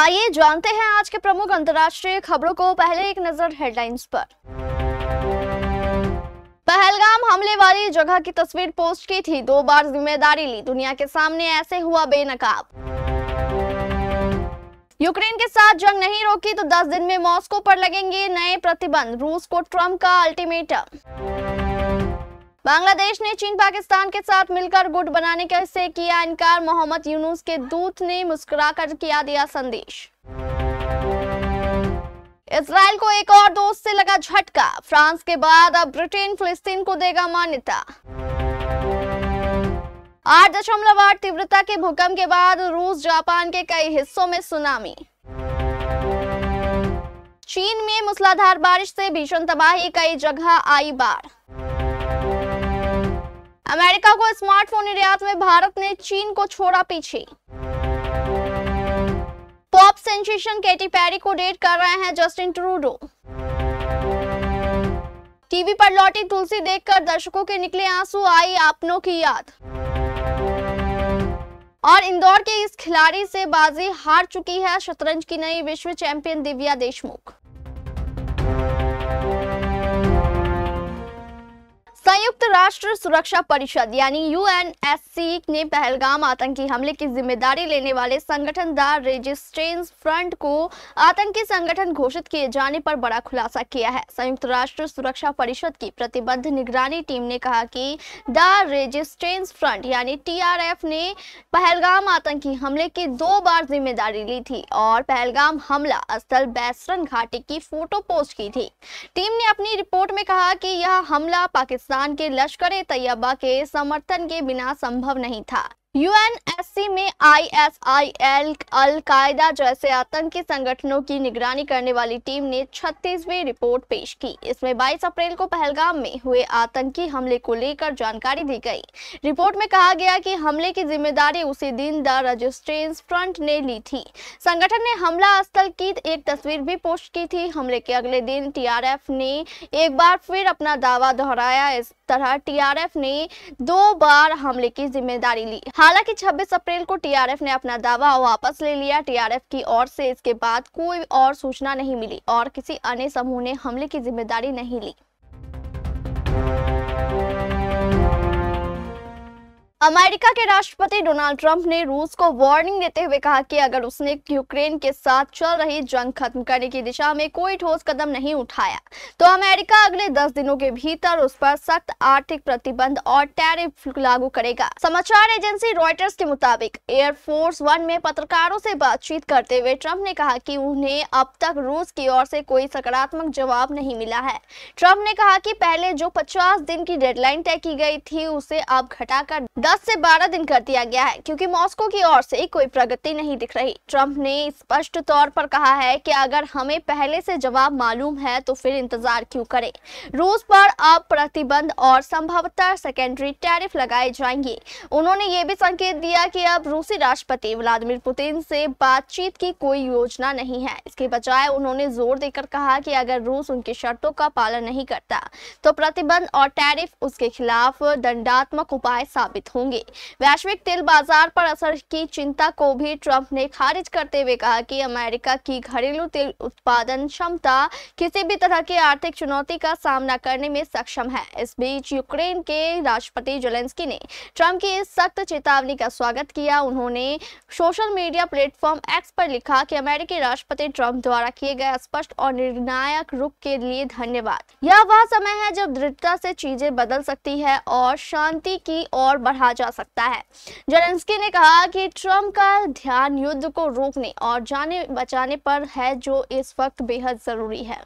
आइए जानते हैं आज के प्रमुख अंतर्राष्ट्रीय खबरों को। पहले एक नजर हेडलाइंस पर। पहलगाम हमले वाली जगह की तस्वीर पोस्ट की थी, 2 बार जिम्मेदारी ली, दुनिया के सामने ऐसे हुआ बेनकाब। यूक्रेन के साथ जंग नहीं रोकी तो 10 दिन में मॉस्को पर लगेंगे नए प्रतिबंध, रूस को ट्रंप का अल्टीमेटम। बांग्लादेश ने चीन पाकिस्तान के साथ मिलकर गुट बनाने से किया इनकार, मोहम्मद यूनुस के दूत ने मुस्कुराकर दिया संदेश। इजराइल को एक और दोस्त से लगा झटका, फ्रांस के बाद अब ब्रिटेन फिलिस्तीन को देगा मान्यता। 8.8 तीव्रता के भूकंप के बाद रूस जापान के कई हिस्सों में सुनामी। चीन में मूसलाधार बारिश से भीषण तबाही, कई जगह आई बाढ़। अमेरिका को स्मार्टफोन निर्यात में भारत ने चीन को छोड़ा पीछे। पॉप सेंसेशन केटी पेरी को डेट कर रहे हैं जस्टिन ट्रूडो। टीवी पर लौटी तुलसी देखकर दर्शकों के निकले आंसू, आई अपनों की याद। और इंदौर के इस खिलाड़ी से बाजी हार चुकी है शतरंज की नई विश्व चैंपियन दिव्या देशमुख। संयुक्त राष्ट्र सुरक्षा परिषद यानी यूएनएससी ने पहलगाम आतंकी हमले की जिम्मेदारी लेने वाले संगठन द रेजिस्टेंस फ्रंट को आतंकी संगठन घोषित किए जाने पर बड़ा खुलासा किया है। संयुक्त राष्ट्र सुरक्षा परिषद की प्रतिबद्ध निगरानी टीम ने कहा कि द रेजिस्टेंस फ्रंट यानी टीआरएफ ने पहलगाम आतंकी हमले की 2 बार जिम्मेदारी ली थी और पहलगाम हमला स्थल बैसरन घाटी की फोटो पोस्ट की थी। टीम ने अपनी रिपोर्ट में कहा कि यह हमला पाकिस्तान के लश्कर-ए तैयबा के समर्थन के बिना संभव नहीं था। यूएनएससी में आईएसआईएल, अल कायदा जैसे आतंकी संगठनों की निगरानी करने वाली टीम ने 36वीं रिपोर्ट पेश की। इसमें 22 अप्रैल को पहलगाम में हुए आतंकी हमले को लेकर जानकारी दी गई। रिपोर्ट में कहा गया कि हमले की जिम्मेदारी उसी दिन द रेजिस्टेंस फ्रंट ने ली थी। संगठन ने हमला स्थल की एक तस्वीर भी पोस्ट की थी। हमले के अगले दिन टीआरएफ ने एक बार फिर अपना दावा दोहराया। इस तरह टीआरएफ ने 2 बार हमले की जिम्मेदारी ली। हालांकि 26 अप्रैल को टीआरएफ ने अपना दावा वापस ले लिया। टीआरएफ की ओर से इसके बाद कोई और सूचना नहीं मिली और किसी अन्य समूह ने हमले की जिम्मेदारी नहीं ली। अमेरिका के राष्ट्रपति डोनाल्ड ट्रंप ने रूस को वार्निंग देते हुए कहा कि अगर उसने यूक्रेन के साथ चल रही जंग खत्म करने की दिशा में कोई ठोस कदम नहीं उठाया तो अमेरिका अगले 10 दिनों के भीतर उस पर सख्त आर्थिक प्रतिबंध और टैरिफ लागू करेगा। समाचार एजेंसी रॉयटर्स के मुताबिक एयरफोर्स 1 में पत्रकारों से बातचीत करते हुए ट्रंप ने कहा कि उन्हें अब तक रूस की ओर से कोई सकारात्मक जवाब नहीं मिला है। ट्रंप ने कहा कि पहले जो 50 दिन की डेडलाइन तय की गई थी उसे अब घटाकर 10 से 12 दिन कर दिया गया है क्योंकि मॉस्को की ओर से कोई प्रगति नहीं दिख रही। ट्रंप ने स्पष्ट तौर पर कहा है कि अगर हमें पहले से जवाब मालूम है तो फिर इंतजार क्यों करें। रूस पर अब प्रतिबंध और संभवतः सेकेंडरी टैरिफ लगाए जाएंगे। उन्होंने ये भी संकेत दिया कि अब रूसी राष्ट्रपति व्लादिमीर पुतिन से बातचीत की कोई योजना नहीं है। इसके बजाय उन्होंने जोर देकर कहा कि अगर रूस उनकी शर्तों का पालन नहीं करता तो प्रतिबंध और टैरिफ उसके खिलाफ दंडात्मक उपाय साबित होंगे। वैश्विक तेल बाजार पर असर की चिंता को भी ट्रंप ने खारिज करते हुए कहा कि अमेरिका की घरेलू तेल उत्पादन क्षमता किसी भी तरह की आर्थिक चुनौती का सामना करने में सक्षम है। इस बीच यूक्रेन के राष्ट्रपति जेलेंस्की ने ट्रंप की इस सख्त चेतावनी का स्वागत किया। उन्होंने सोशल मीडिया प्लेटफॉर्म एक्स पर लिखा कि अमेरिकी राष्ट्रपति ट्रंप द्वारा किए गए स्पष्ट और निर्णायक रुख के लिए धन्यवाद। यह वह समय है जब दृढ़ता से चीजें बदल सकती है और शांति की ओर बढ़ा जा सकता है। जेलेंस्की ने कहा कि ट्रंप का ध्यान युद्ध को रोकने और जाने बचाने पर है जो इस वक्त बेहद जरूरी है।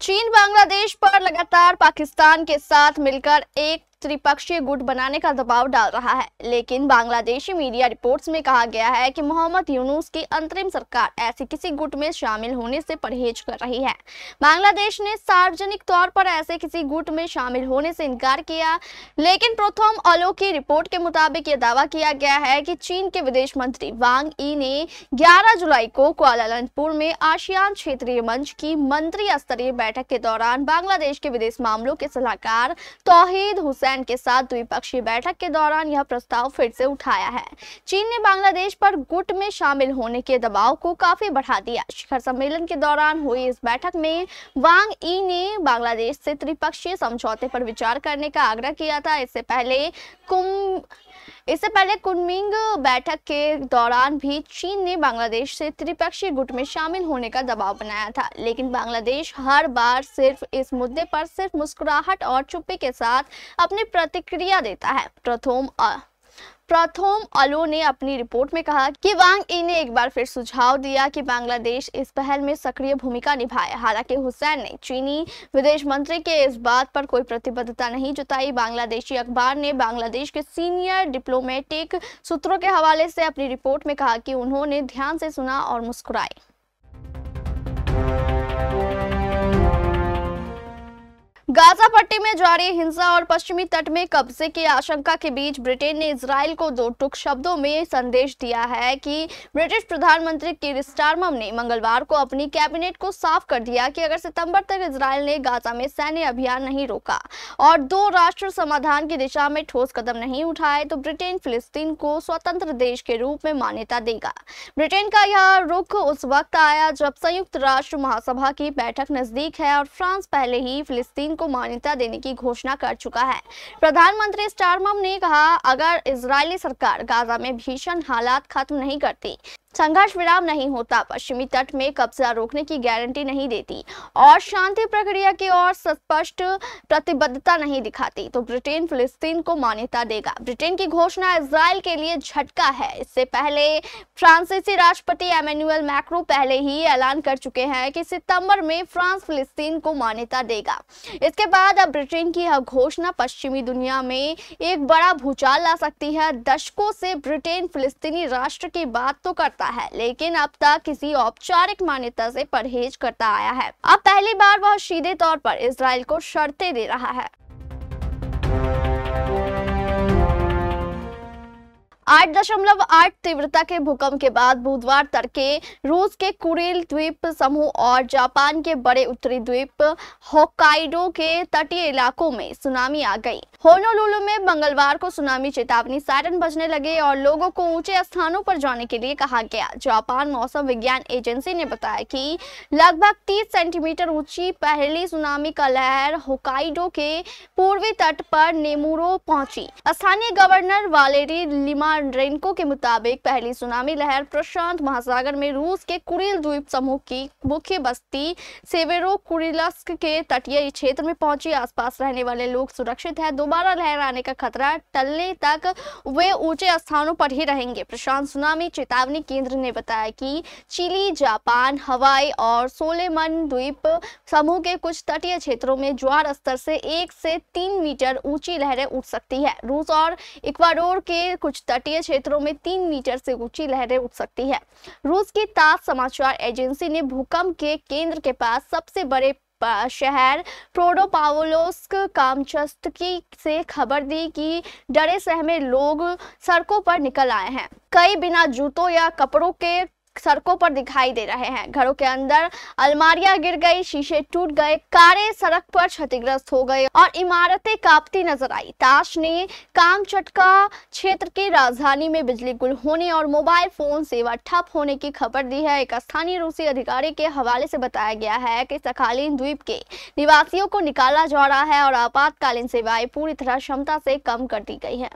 चीन बांग्लादेश पर लगातार पाकिस्तान के साथ मिलकर एक त्रिपक्षीय गुट बनाने का दबाव डाल रहा है, लेकिन बांग्लादेशी मीडिया रिपोर्ट्स में कहा गया है कि मोहम्मद यूनुस की अंतरिम सरकार ऐसे किसी गुट में शामिल होने से परहेज कर रही है। बांग्लादेश ने सार्वजनिक तौर पर ऐसे किसी गुट में शामिल होने से इनकार किया, लेकिन प्रथम अलो की रिपोर्ट के मुताबिक यह दावा किया गया है कि चीन के विदेश मंत्री वांग यी ने 11 जुलाई को कुआलालंपुर में आसियान क्षेत्रीय मंच की मंत्री स्तरीय बैठक के दौरान बांग्लादेश के विदेश मामलों के सलाहकार तौहीद हुसैन हुसैन के साथ द्विपक्षीय बैठक के दौरान यह प्रस्ताव फिर से उठाया है। चीन ने बांग्लादेश पर गुट में शामिल होने के दबाव को काफी बढ़ा दिया। शिखर सम्मेलन के दौरान हुई इस बैठक में वांग यी ने बांग्लादेश से त्रिपक्षीय समझौते पर विचार करने का आग्रह किया था। इससे पहले कुनमिंग बैठक के दौरान भी चीन ने बांग्लादेश से त्रिपक्षीय गुट में शामिल होने का दबाव बनाया था, लेकिन बांग्लादेश हर बार सिर्फ इस मुद्दे पर सिर्फ मुस्कुराहट और चुप्पी के साथ अपनी प्रतिक्रिया देता है। प्रथम अलो ने अपनी रिपोर्ट में कहा कि वांग यी ने एक बार फिर सुझाव दिया कि बांग्लादेश इस पहल में सक्रिय भूमिका निभाए। हालांकि हुसैन ने चीनी विदेश मंत्री के इस बात पर कोई प्रतिबद्धता नहीं जताई। बांग्लादेशी अखबार ने बांग्लादेश के सीनियर डिप्लोमेटिक सूत्रों के हवाले से अपनी रिपोर्ट में कहा कि उन्होंने ध्यान से सुना और मुस्कुराए। गाजा पट्टी में जारी हिंसा और पश्चिमी तट में कब्जे की आशंका के बीच ब्रिटेन ने इजराइल को दो टूक शब्दों में संदेश दिया है कि ब्रिटिश प्रधानमंत्री कीर स्टारमर ने मंगलवार को अपनी कैबिनेट को साफ कर दिया कि अगर सितंबर तक इजराइल ने गाजा में सैन्य अभियान नहीं रोका और दो राष्ट्र समाधान की दिशा में ठोस कदम नहीं उठाए तो ब्रिटेन फिलिस्तीन को स्वतंत्र देश के रूप में मान्यता देगा। ब्रिटेन का यह रुख उस वक्त आया जब संयुक्त राष्ट्र महासभा की बैठक नजदीक है और फ्रांस पहले ही फिलिस्तीन को मान्यता देने की घोषणा कर चुका है। प्रधानमंत्री स्टारमर ने कहा, अगर इजरायली सरकार गाजा में भीषण हालात खत्म नहीं करती, संघर्ष विराम नहीं होता, पश्चिमी तट में कब्जा रोकने की गारंटी नहीं देती और शांति प्रक्रिया की ओर स्पष्ट प्रतिबद्धता नहीं दिखाती, तो ब्रिटेन फिलिस्तीन को मान्यता देगा। ब्रिटेन की घोषणा इजराइल के लिए झटका है। इससे पहले फ्रांसीसी राष्ट्रपति एमेनुअल मैक्रों पहले ही ऐलान कर चुके हैं कि सितंबर में फ्रांस फिलिस्तीन को मान्यता देगा। इसके बाद अब ब्रिटेन की यह घोषणा पश्चिमी दुनिया में एक बड़ा भूचाल ला सकती है। दशकों से ब्रिटेन फिलिस्तीनी राष्ट्र की बात तो करता है, लेकिन अब तक किसी औपचारिक मान्यता से परहेज करता आया है। अब पहली बार वह सीधे तौर पर इजराइल को शर्तें दे रहा है। 8.8 तीव्रता के भूकंप के बाद बुधवार तड़के रूस के कुरिल द्वीप समूह और जापान के बड़े उत्तरी द्वीप होक्काइडो के तटीय इलाकों में सुनामी आ गई। होनोलुलु में मंगलवार को सुनामी चेतावनी सायरन बजने लगे और लोगों को ऊंचे स्थानों पर जाने के लिए कहा गया। जापान मौसम विज्ञान एजेंसी ने बताया कि लगभग 30 सेंटीमीटर ऊंची पहली सुनामी का लहर होक्काइडो के पूर्वी तट पर नेमुरो पहुंची। स्थानीय गवर्नर वालेरी लिमारेन्को के मुताबिक पहली सुनामी लहर प्रशांत महासागर में रूस के कुरिल द्वीप समूह की मुख्य बस्ती सेवेरो कुरिल्स्क के तटीय क्षेत्र में पहुंची। आसपास रहने वाले लोग सुरक्षित हैं। दोबारा लहर आने का खतरा टलने तक वे ऊंचे स्थानों पर ही रहेंगे। प्रशांत सुनामी चेतावनी केंद्र ने बताया कि चिली, जापान, हवाई और सोलेमन द्वीप समूह के कुछ तटीय क्षेत्रों में ज्वार स्तर से 1 से 3 मीटर ऊंची लहरें उठ सकती है। रूस और इक्वाडोर के कुछ तटीय क्षेत्रों में 3 मीटर से ऊंची लहरें उठ सकती है। रूस की तास समाचार एजेंसी ने भूकंप के केंद्र के पास सबसे बड़े शहर प्रोडोपावलोस्क कामचत्की से खबर दी कि डरे सहमे लोग सड़कों पर निकल आए हैं। कई बिना जूतों या कपड़ों के सड़कों पर दिखाई दे रहे हैं। घरों के अंदर अलमारियां गिर गई, शीशे टूट गए, कारें सड़क पर क्षतिग्रस्त हो गई और इमारतें कांपती नजर आई। ताश ने कामचटका क्षेत्र की राजधानी में बिजली गुल होने और मोबाइल फोन सेवा ठप होने की खबर दी है। एक स्थानीय रूसी अधिकारी के हवाले से बताया गया है कि सखालिन द्वीप के निवासियों को निकाला जा रहा है और आपातकालीन सेवाएं पूरी तरह क्षमता से कम कर दी गई है।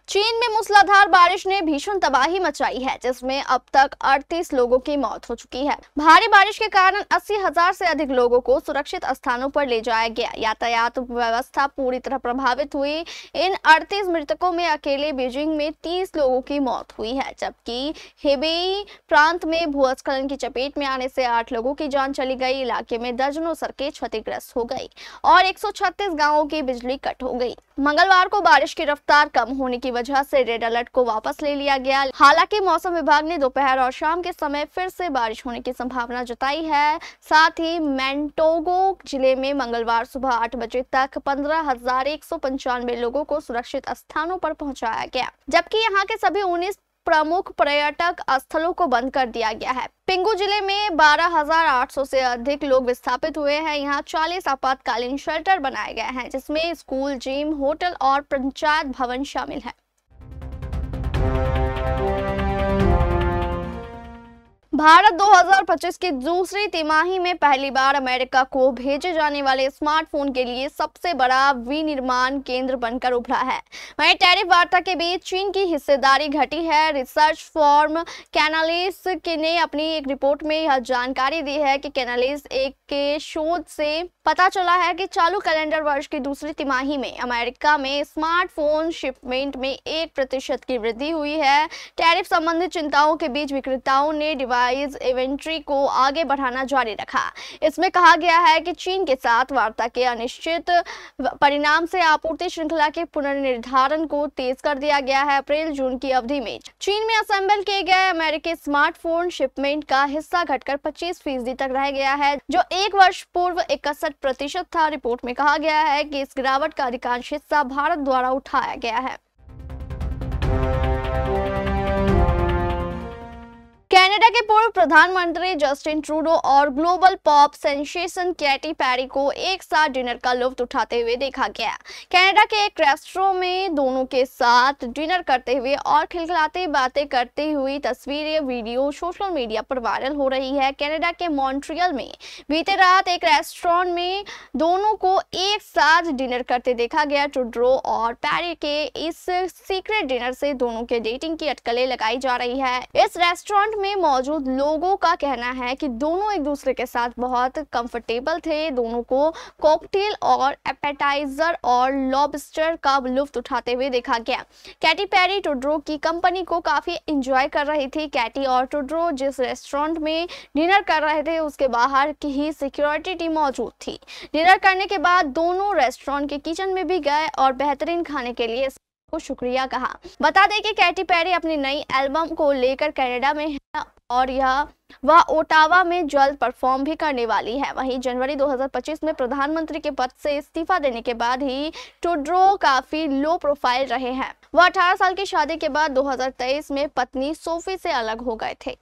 चीन में मूसलाधार बारिश ने भीषण तबाही मचाई है, जिसमें अब तक 38 लोगों की मौत हो चुकी है। भारी बारिश के कारण 80,000 से अधिक लोगों को सुरक्षित स्थानों पर ले जाया गया। यातायात व्यवस्था पूरी तरह प्रभावित हुई। इन 38 मृतकों में अकेले बीजिंग में 30 लोगों की मौत हुई है, जबकि हेबेई प्रांत में भूस्खलन की चपेट में आने से 8 लोगों की जान चली गई। इलाके में दर्जनों सड़कें क्षतिग्रस्त हो गई और 136 गाँवों की बिजली कट हो गई। मंगलवार को बारिश की रफ्तार कम होने की वजह से रेड अलर्ट को वापस ले लिया गया। हालांकि मौसम विभाग ने दोपहर और शाम के समय फिर से बारिश होने की संभावना जताई है। साथ ही मैंटोगो जिले में मंगलवार सुबह 8 बजे तक 15,195 लोगों को सुरक्षित स्थानों पर पहुंचाया गया, जबकि यहां के सभी 19 प्रमुख पर्यटक स्थलों को बंद कर दिया गया है। पिंगू जिले में 12,800 से अधिक लोग विस्थापित हुए हैं। यहाँ 40 आपातकालीन शेल्टर बनाए गए हैं, जिसमें स्कूल, जिम, होटल और पंचायत भवन शामिल है। भारत 2025 की दूसरी तिमाही में पहली बार अमेरिका को भेजे जाने वाले स्मार्टफोन के लिए सबसे बड़ा विनिर्माण केंद्र बनकर उभरा है। वहीं टैरिफ वार्ता के बीच चीन की हिस्सेदारी घटी है। रिसर्च फर्म कैनालिस ने अपनी एक रिपोर्ट में यह जानकारी दी है कि कैनालिस एक के शोध से पता चला है कि चालू कैलेंडर वर्ष की दूसरी तिमाही में अमेरिका में स्मार्टफोन शिपमेंट में 1% की वृद्धि हुई है। टैरिफ संबंधित चिंताओं के बीच विक्रेताओं ने डिवाइस इन्वेंट्री को आगे बढ़ाना जारी रखा। इसमें कहा गया है कि चीन के साथ वार्ता के अनिश्चित परिणाम से आपूर्ति श्रृंखला के पुनर्निर्धारण को तेज कर दिया गया है। अप्रैल-जून की अवधि में चीन में असेंबल किए गए अमेरिकी स्मार्टफोन शिपमेंट का हिस्सा घटकर 25% तक रह गया है, जो एक वर्ष पूर्व 61% था। रिपोर्ट में कहा गया है कि इस गिरावट का अधिकांश हिस्सा भारत द्वारा उठाया गया है। कनाडा के पूर्व प्रधानमंत्री जस्टिन ट्रूडो और global pop sensation Katy Perry को एक साथ डिनर का लुत्फ उठाते हुए देखा गया। कनाडा के एक रेस्टोरेंट में दोनों के साथ डिनर करते हुए और खिलखिलाते बातें करती हुई तस्वीरें, वीडियो सोशल मीडिया पर वायरल हो रही है। कनाडा के मॉन्ट्रियल में बीते रात एक रेस्टोरेंट में दोनों को एक साथ डिनर करते देखा गया। ट्रूडो और पेरी के इस सीक्रेट डिनर से दोनों के डेटिंग की अटकलें लगाई जा रही है। इस रेस्टोरेंट में मौजूद लोगों का कहना है कि दोनों एक दूसरे के साथ बहुत कंफर्टेबल थे। दोनों को कॉकटेल और एपेटाइजर और लॉबस्टर का लुत्फ उठाते हुए देखा गया। कैटी पेरी ट्रूडो की कंपनी को काफी एंजॉय कर रही थी। कैटी और ट्रूडो जिस रेस्टोरेंट में डिनर कर रहे थे उसके बाहर की ही सिक्योरिटी टीम मौजूद थी। डिनर करने के बाद दोनों रेस्टोरेंट के किचन में भी गए और बेहतरीन खाने के लिए को शुक्रिया कहा। बता दें कि कैटी पेरी अपनी नई एल्बम को लेकर कनाडा में है और वह ओटावा में जल्द परफॉर्म भी करने वाली है। वहीं जनवरी 2025 में प्रधानमंत्री के पद से इस्तीफा देने के बाद ही ट्रूडो काफी लो प्रोफाइल रहे हैं। वह 18 साल की शादी के बाद 2023 में पत्नी सोफी से अलग हो गए थे।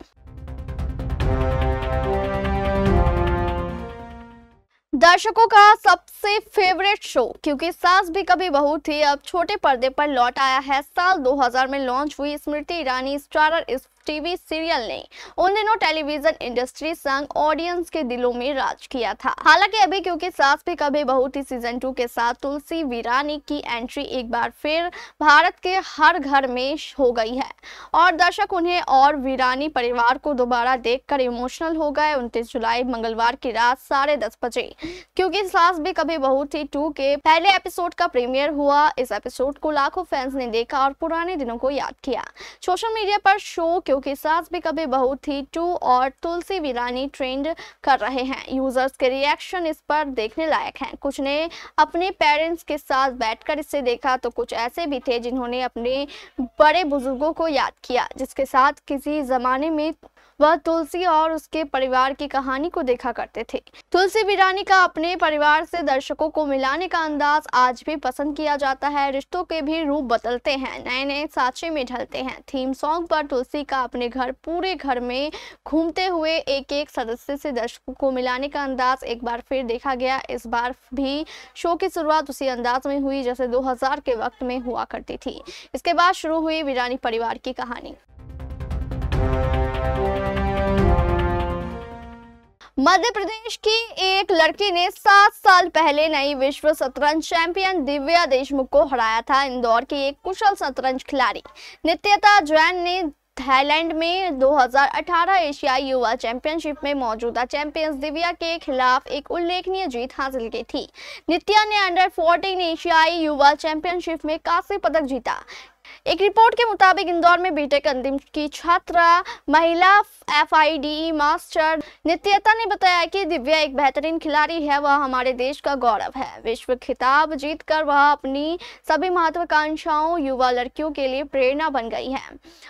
दर्शकों का सबसे फेवरेट शो क्योंकि सास भी कभी बहू थी अब छोटे पर्दे पर लौट आया है। साल 2000 में लॉन्च हुई स्मृति ईरानी स्टारर इस टीवी सीरियल ने उन दिनों टेलीविजन इंडस्ट्री संग ऑडियंस के दिलों में राज किया था। हालांकि अभी क्योंकि सास भी कभी बहू थी सीजन 2 के साथ तुलसी वीरानी की एंट्री एक बार फिर भारत के हर घर में हो गई है और दर्शक उन्हें और वीरानी परिवार को दोबारा देखकर इमोशनल हो गए। 29 जुलाई मंगलवार की रात 10:30 बजे क्योंकि सास भी कभी बहू थी 2 के पहले एपिसोड का प्रीमियर हुआ। इस एपिसोड को लाखों फैंस ने देखा और पुराने दिनों को याद किया। सोशल मीडिया पर शो क्योंकि सास भी कभी बहू थी 2 और तुलसी वीरानी ट्रेंड कर रहे हैं। यूजर्स के रिएक्शन इस पर देखने लायक हैं। कुछ ने अपने पेरेंट्स के साथ बैठकर इसे देखा तो कुछ ऐसे भी थे जिन्होंने अपने बड़े बुजुर्गों को याद किया जिसके साथ किसी जमाने में वह तुलसी और उसके परिवार की कहानी को देखा करते थे। तुलसी वीरानी का अपने परिवार से दर्शकों को मिलाने का अंदाज आज भी पसंद किया जाता है। रिश्तों के भी रूप बदलते हैं, नए नए सांचे में ढलते हैं। थीम सॉन्ग पर तुलसी का अपने घर पूरे घर में घूमते हुए एक एक सदस्य से दर्शकों को मिलाने का अंदाज एक बार फिर देखा गया। इस बार भी शो की शुरुआत उसी अंदाज में हुई जैसे 2000 के वक्त में हुआ करती थी। इसके बाद शुरू हुई वीरानी परिवार की कहानी। मध्य प्रदेश की एक लड़की ने 7 साल पहले नई विश्व शतरंज चैंपियन दिव्या देशमुख को हराया था। इंदौर की एक कुशल शतरंज खिलाड़ी नित्यता जैन ने थाईलैंड में 2018 एशियाई युवा चैंपियनशिप में मौजूदा चैंपियंस दिव्या के खिलाफ एक उल्लेखनीय जीत हासिल की थी। नित्या ने अंडर 14 एशियाई युवा चैंपियनशिप में कांस्य पदक जीता। एक रिपोर्ट के मुताबिक इंदौर में बीटेक अंतिम की छात्रा महिला FIDE मास्टर नित्यता ने बताया कि दिव्या एक बेहतरीन खिलाड़ी है, वह हमारे देश का गौरव है। विश्व खिताब जीतकर वह अपनी सभी महत्वाकांक्षाओं युवा लड़कियों के लिए प्रेरणा बन गई है।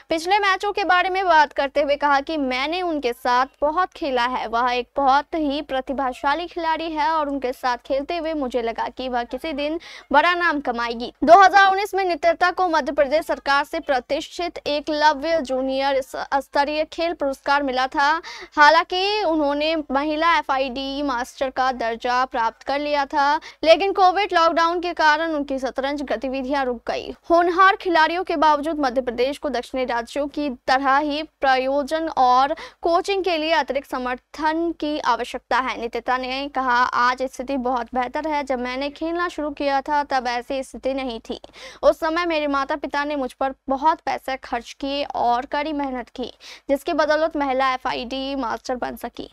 पिछले मैचों के बारे में बात करते हुए कहा कि मैंने उनके साथ बहुत खेला है, वह एक बहुत ही प्रतिभाशाली खिलाड़ी है और उनके साथ खेलते हुए मुझे लगा कि वह किसी दिन बड़ा नाम कमाएगी। 2019 में नित्यता को मध्य प्रदेश सरकार से प्रतिष्ठित एकलव्य जूनियर स्तरीय खेल पुरस्कार मिला था। हालांकि उन्होंने महिला FIDE मास्टर का दर्जा प्राप्त कर लिया था, लेकिन कोविड लॉकडाउन के कारण उनकी शतरंज गतिविधियां रुक गई। होनहार खिलाड़ियों के बावजूद मध्य प्रदेश को दक्षिणी राज्यों की तरह ही प्रायोजन और कोचिंग के लिए अतिरिक्त समर्थन की आवश्यकता है। नितिता ने कहा, आज स्थिति बहुत बेहतर है। जब मैंने खेलना शुरू किया था तब ऐसी स्थिति नहीं थी। उस समय मेरे माता पिता ने मुझ पर बहुत पैसे खर्च किए और कड़ी मेहनत की, जिसकी बदौलत महिला FIDE मास्टर बन सकी।